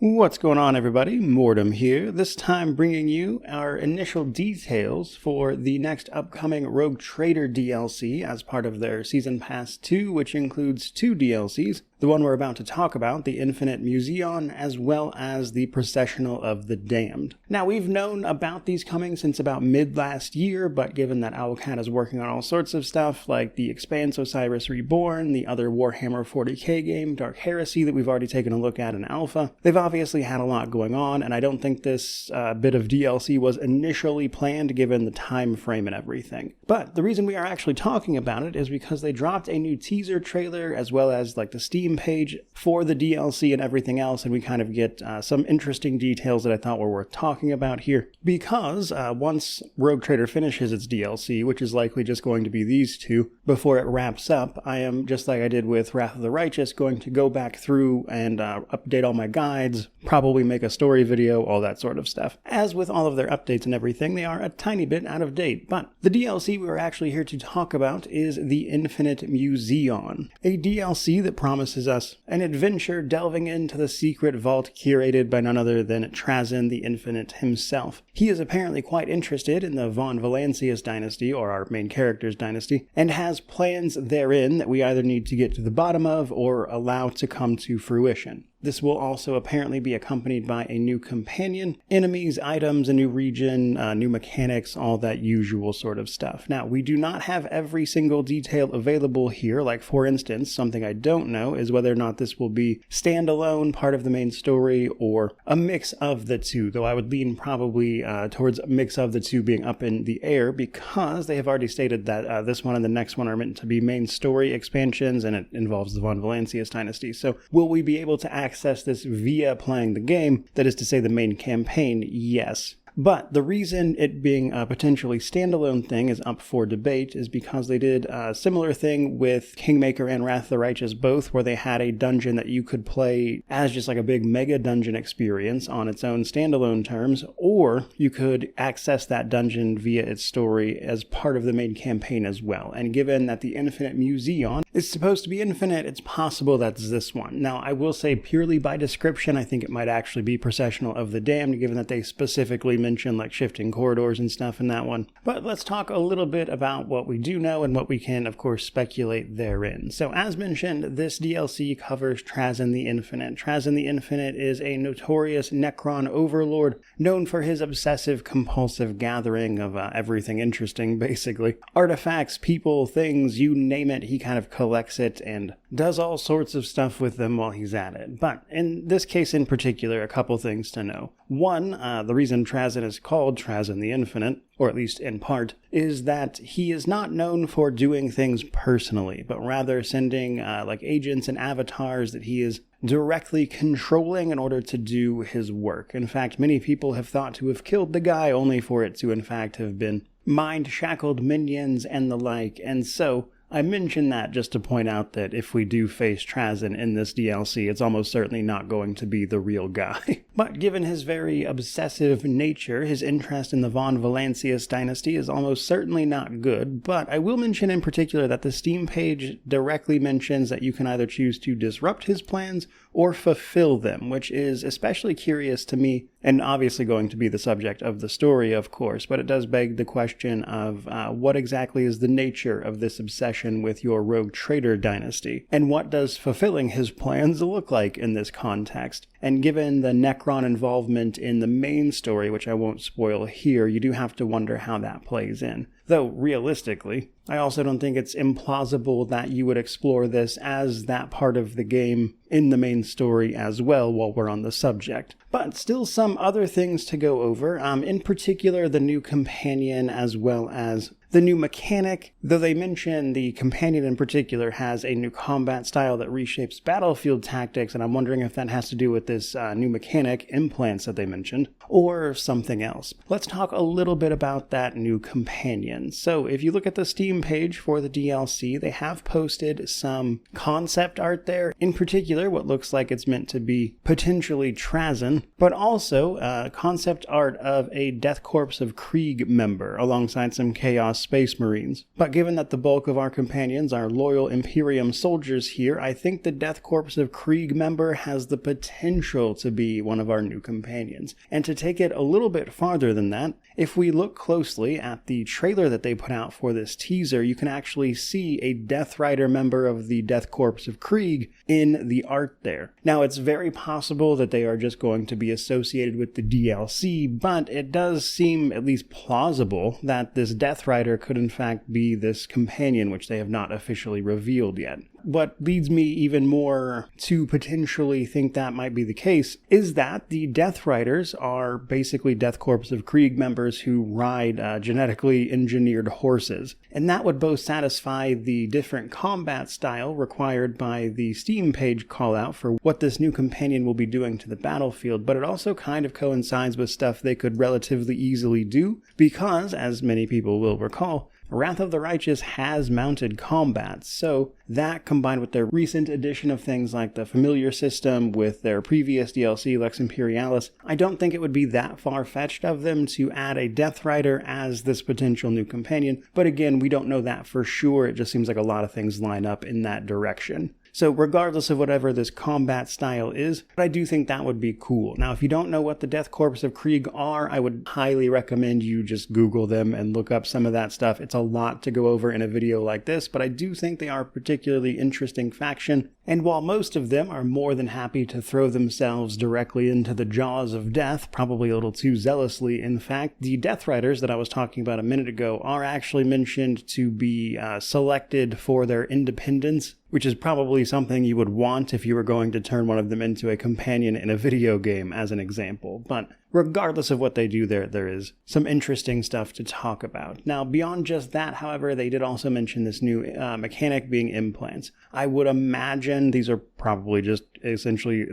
What's going on, everybody? Mortem here, this time bringing you our initial details for the next upcoming Rogue Trader DLC as part of their Season Pass 2, which includes 2 DLCs. The one we're about to talk about, the Infinite Museion, as well as the Processional of the Damned. Now, we've known about these coming since about mid-last year, but given that Owlcat is working on all sorts of stuff, like the Expanse Osiris Reborn, the other Warhammer 40k game, Dark Heresy, that we've already taken a look at in Alpha, they've obviously had a lot going on, and I don't think this bit of DLC was initially planned given the time frame and everything. But the reason we are actually talking about it is because they dropped a new teaser trailer, as well as like the Steam page for the DLC and everything else, and we kind of get some interesting details that I thought were worth talking about here. Because once Rogue Trader finishes its DLC, which is likely just going to be these 2, before it wraps up, I am, just like I did with Wrath of the Righteous, going to go back through and update all my guides, probably make a story video, all that sort of stuff. As with all of their updates and everything, they are a tiny bit out of date, but the DLC we are actually here to talk about is the Infinite Museion, a DLC that promises us an adventure delving into the secret vault curated by none other than Trazyn the Infinite himself. He is apparently quite interested in the Von Valancius dynasty, or our main character's dynasty, and has plans therein that we either need to get to the bottom of or allow to come to fruition. This will also apparently be accompanied by a new companion, enemies, items, a new region, new mechanics, all that usual sort of stuff. Now, we do not have every single detail available here, like for instance, something I don't know is whether or not this will be standalone, part of the main story, or a mix of the two, though I would lean probably towards a mix of the two being up in the air, because they have already stated that this one and the next one are meant to be main story expansions, and it involves the Von Valancius dynasty. So will we be able to access this via playing the game, that is to say the main campaign? Yes. But the reason it being a potentially standalone thing is up for debate is because they did a similar thing with Kingmaker and Wrath of the Righteous both, where they had a dungeon that you could play as just like a big mega dungeon experience on its own standalone terms, or you could access that dungeon via its story as part of the main campaign as well. And given that the Infinite Museion is supposed to be infinite, it's possible that's this one. Now, I will say purely by description, I think it might actually be Processional of the Damned, given that they specifically mention like shifting corridors and stuff in that one. But let's talk a little bit about what we do know and what we can, of course, speculate therein. So as mentioned, this DLC covers Trazyn the Infinite. Trazyn the Infinite is a notorious Necron overlord known for his obsessive compulsive gathering of everything interesting, basically. Artifacts, people, things, you name it, he kind of collects it and does all sorts of stuff with them while he's at it. But in this case in particular, a couple things to know. One, the reason Trazyn is called Trazyn the Infinite, or at least in part, is that he is not known for doing things personally, but rather sending like agents and avatars that he is directly controlling in order to do his work. In fact, many people have thought to have killed the guy only for it to in fact have been mind-shackled minions and the like, and so I mention that just to point out that if we do face Trazyn in this DLC, it's almost certainly not going to be the real guy. But given his very obsessive nature, his interest in the Von Valancius dynasty is almost certainly not good, but I will mention in particular that the Steam page directly mentions that you can either choose to disrupt his plans or fulfill them, which is especially curious to me, and obviously going to be the subject of the story, of course, but it does beg the question of what exactly is the nature of this obsession with your Rogue Trader dynasty, and what does fulfilling his plans look like in this context? And given the Necron involvement in the main story, which I won't spoil here, you do have to wonder how that plays in. Though, realistically, I also don't think it's implausible that you would explore this as that part of the game in the main story as well while we're on the subject. But still some other things to go over, in particular the new companion as well as the new mechanic, though they mention the companion in particular has a new combat style that reshapes battlefield tactics, and I'm wondering if that has to do with this new mechanic, implants, that they mentioned, or something else. Let's talk a little bit about that new companion. So if you look at the Steam page for the DLC, they have posted some concept art there, in particular what looks like it's meant to be potentially Trazyn, but also concept art of a Death Corps of Krieg member alongside some Chaos Space Marines. But given that the bulk of our companions are loyal Imperium soldiers here, I think the Death Corps of Krieg member has the potential to be one of our new companions. And to take it a little bit farther than that, if we look closely at the trailer that they put out for this teaser, you can actually see a Death Rider member of the Death Corps of Krieg in the art there. Now, it's very possible that they are just going to be associated with the DLC, but it does seem at least plausible that this Death Rider could in fact be this companion, which they have not officially revealed yet. What leads me even more to potentially think that might be the case is that the Death Riders are basically Death Corps of Krieg members who ride genetically engineered horses. And that would both satisfy the different combat style required by the Steam page callout for what this new companion will be doing to the battlefield, but it also kind of coincides with stuff they could relatively easily do because, as many people will recall, Wrath of the Righteous has mounted combat, so that combined with their recent addition of things like the Familiar system with their previous DLC Lex Imperialis, I don't think it would be that far-fetched of them to add a Death Rider as this potential new companion, but again, we don't know that for sure. It just seems like a lot of things line up in that direction. So regardless of whatever this combat style is, I do think that would be cool. Now, if you don't know what the Death Corps of Krieg are, I would highly recommend you just Google them and look up some of that stuff. It's a lot to go over in a video like this, but I do think they are a particularly interesting faction. And while most of them are more than happy to throw themselves directly into the jaws of death, probably a little too zealously in fact, the Death Riders that I was talking about a minute ago are actually mentioned to be selected for their independence, which is probably something you would want if you were going to turn one of them into a companion in a video game, as an example. But regardless of what they do there is some interesting stuff to talk about. Now, beyond just that, however, they did also mention this new mechanic being implants. I would imagine these are probably just essentially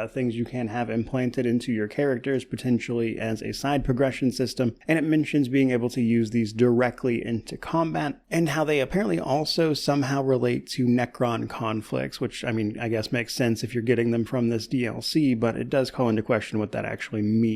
things you can have implanted into your characters, potentially as a side progression system, and it mentions being able to use these directly into combat, and how they apparently also somehow relate to Necron conflicts, which, I mean, I guess makes sense if you're getting them from this DLC, but it does call into question what that actually means.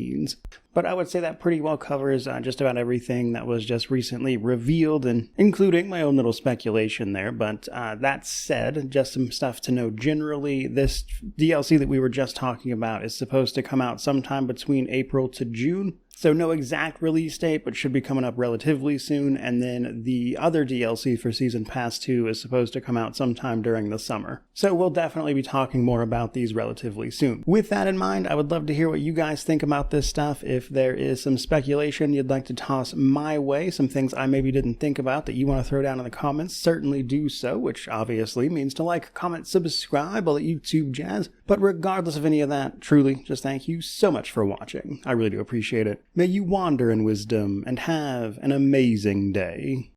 But I would say that pretty well covers just about everything that was just recently revealed, and including my own little speculation there. But that said, just some stuff to know generally. This DLC that we were just talking about is supposed to come out sometime between April to June. So no exact release date, but should be coming up relatively soon. And then the other DLC for Season Pass 2 is supposed to come out sometime during the summer. So we'll definitely be talking more about these relatively soon. With that in mind, I would love to hear what you guys think about this stuff. If there is some speculation you'd like to toss my way, some things I maybe didn't think about that you want to throw down in the comments, certainly do so, which obviously means to like, comment, subscribe, all that YouTube jazz. But regardless of any of that, truly, just thank you so much for watching. I really do appreciate it. May you wander in wisdom and have an amazing day.